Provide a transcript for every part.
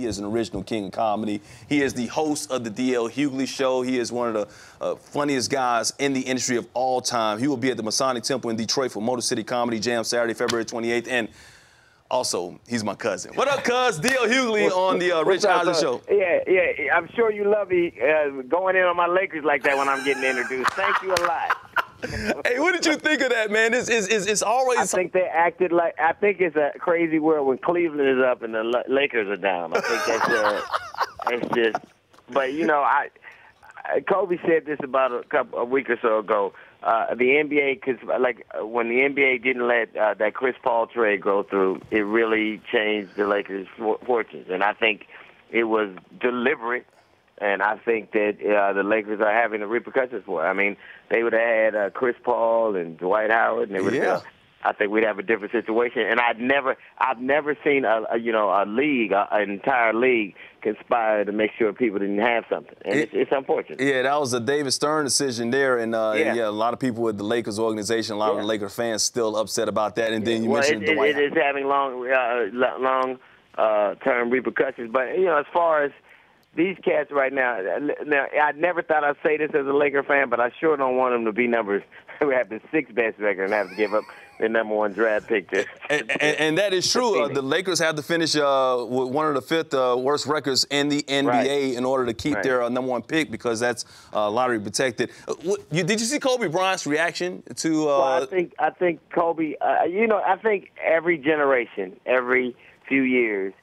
is an original king of comedy. He is the host of the D.L. Hughley Show. He is one of the funniest guys in the industry of all time. He will be at the Masonic Temple in Detroit for Motor City Comedy Jam Saturday, February 28th. And also, he's my cousin. What up, cuz? D.L. Hughley on the Rich Eisen Show. Yeah. I'm sure you love me going in on my Lakers like that when I'm getting introduced. Thank you a lot. Hey, what did you think of that, man? It's always. I think they acted like. I think it's a crazy world when Cleveland is up and the Lakers are down. I think that's it's just. But you know, Kobe said this about a week or so ago. The NBA, because like when the NBA didn't let that Chris Paul trade go through, it really changed the Lakers' fortunes, and I think it was deliberate. And I think that the Lakers are having the repercussions for it. I mean, they would have had Chris Paul and Dwight Howard, and they would have. I think we'd have a different situation. And I've never seen an entire league conspire to make sure people didn't have something. And it's unfortunate. Yeah, that was a David Stern decision there, and a lot of people with the Lakers organization, a lot of the Lakers fans still upset about that. And then you mentioned Dwight Howard. It is having long-term repercussions. But as far as these cats right now, I never thought I'd say this as a Laker fan, but I sure don't want them to be numbers who have the sixth best record and have to give up their #1 draft pick. And that is true. The Lakers have to finish with one of the fifth worst records in the NBA in order to keep their #1 pick because that's lottery protected. Did you see Kobe Bryant's reaction to? Well, I think Kobe. I think every generation, every few years.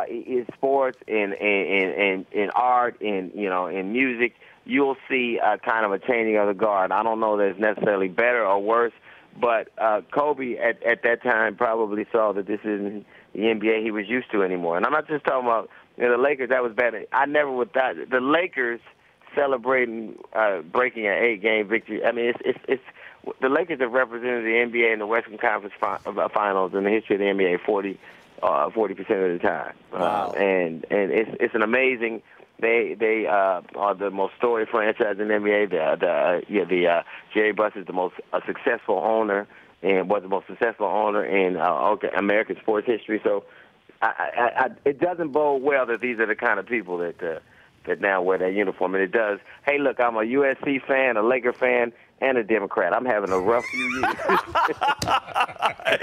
In sports, in art, in music, you'll see kind of a changing of the guard. I don't know that it's necessarily better or worse, but Kobe at that time probably saw that this isn't the NBA he was used to anymore. And I'm not just talking about the Lakers. That was bad. I never would thought the Lakers celebrating breaking an 8-game victory. I mean, it's the Lakers have represented the NBA in the Western Conference Finals in the history of the NBA 40% of the time. Wow. And it's an amazing. They are the most storied franchise in the NBA. The Jerry Buss is the most successful owner and was the most successful owner in American sports history. So it doesn't bode well that these are the kind of people that now wear that uniform. And it does. Hey, look, I'm a USC fan, a Laker fan, and a Democrat. I'm having a rough few years.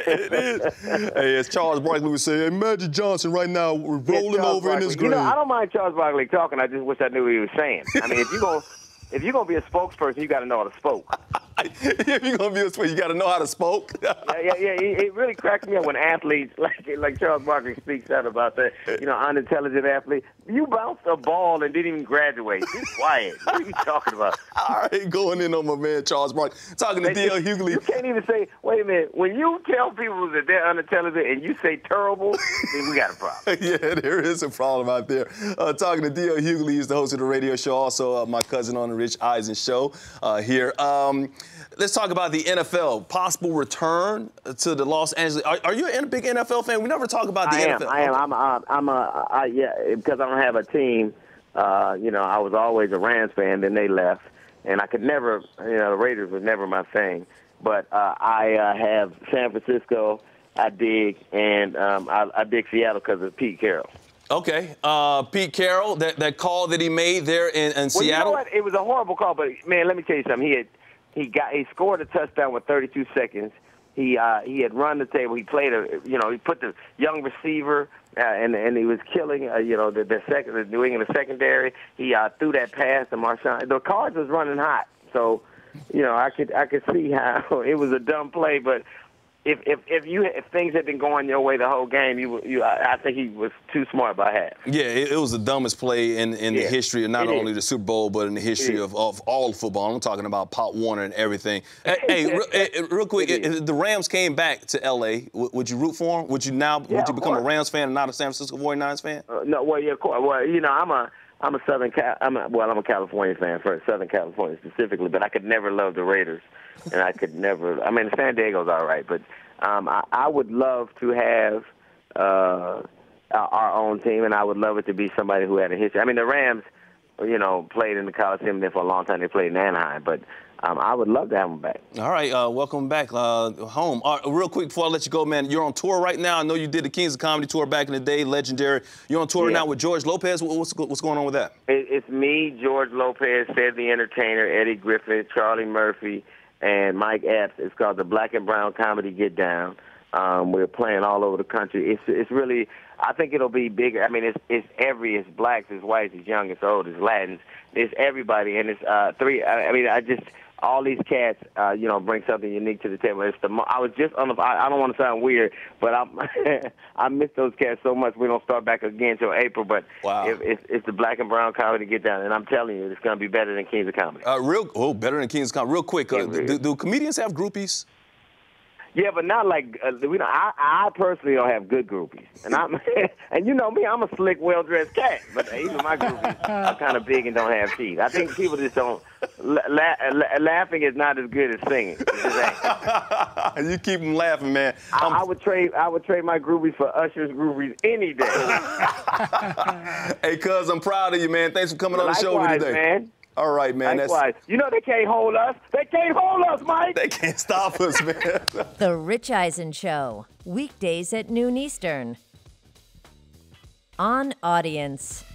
It is. Hey, as Charles Barkley would say, hey, Magic Johnson right now, we're rolling over in his grave. I don't mind Charles Barkley talking. I just wish I knew what he was saying. I mean, if you're gonna be a spokesperson, you got to know how to spoke. If you're gonna be a spokesperson, you got to know how to spoke. Yeah. It really cracks me up when athletes like Charles Barkley speaks out about that. Unintelligent athlete. You bounced a ball and didn't even graduate. Be quiet. What are you talking about? All right, going in on my man Charles Barkley. Talking to D.L. Hughley. You can't even say, wait a minute, when you tell people that they're unintelligent and you say terrible, then we got a problem. Yeah, there is a problem out there. Talking to D.L. Hughley, he's the host of the radio show, also my cousin on the Rich Eisen Show here. Let's talk about the NFL. Possible return to the Los Angeles. Are you a big NFL fan? We never talk about the NFL. I am. Because I don't have a team. I was always a Rams fan. Then they left, and I could never. The Raiders was never my thing. But I have San Francisco. I dig, and I dig Seattle because of Pete Carroll. Okay, Pete Carroll, that call that he made there in Seattle. You know what? It was a horrible call, but man, let me tell you something. He scored a touchdown with 32 seconds. He had run the table. He played he put the young receiver and he was killing the New England secondary. He threw that pass to Marshawn. The Cards was running hot, so I could see how it was a dumb play, but. If things had been going your way the whole game, I think he was too smart by half. Yeah, it was the dumbest play in the history of not only the Super Bowl, but in the history of all football. I'm talking about Pop Warner and everything. Hey, real quick, if the Rams came back to L.A., would you root for them? Would you become a Rams fan and not a San Francisco 49ers fan? No, well, yeah, of course. Well, I'm a California fan, for Southern California specifically, but I could never love the Raiders. And I could never. I mean, San Diego's all right, but I would love to have our own team, and I would love it to be somebody who had a history. I mean, the Rams, played in the Coliseum there for a long time. They played in Anaheim, but I would love to have him back. All right, welcome back home. Real quick before I let you go, man, you're on tour right now. I know you did the Kings of Comedy tour back in the day, legendary. You're on tour now with George Lopez. What's going on with that? It's me, George Lopez, Ced the Entertainer, Eddie Griffith, Charlie Murphy, and Mike Epps. It's called the Black and Brown Comedy Get Down. We're playing all over the country. It's really, I think it'll be bigger. I mean, it's blacks, it's whites, it's young, it's old, it's Latins, it's everybody, and it's all these cats, bring something unique to the table. I was just on the. I don't want to sound weird, but I miss those cats so much. We don't start back again until April. But it's the Black and Brown Comedy Get Down, and I'm telling you, it's going to be better than Kings of Comedy. Better than Kings of Comedy. Real quick, do comedians have groupies? Yeah, but not like I personally don't have good groupies, and you know me, I'm a slick, well-dressed cat. But even my groupies are kind of big and don't have teeth. I think people just don't. Laughing is not as good as singing. You keep them laughing, man. I would trade my groupies for Usher's groupies any day. Hey, cuz, I'm proud of you, man. Thanks for coming on the show with me today. Man. All right, man. Likewise. You know they can't hold us. They can't hold us, Mike. They can't stop us, man. The Rich Eisen Show, weekdays at noon Eastern. On Audience.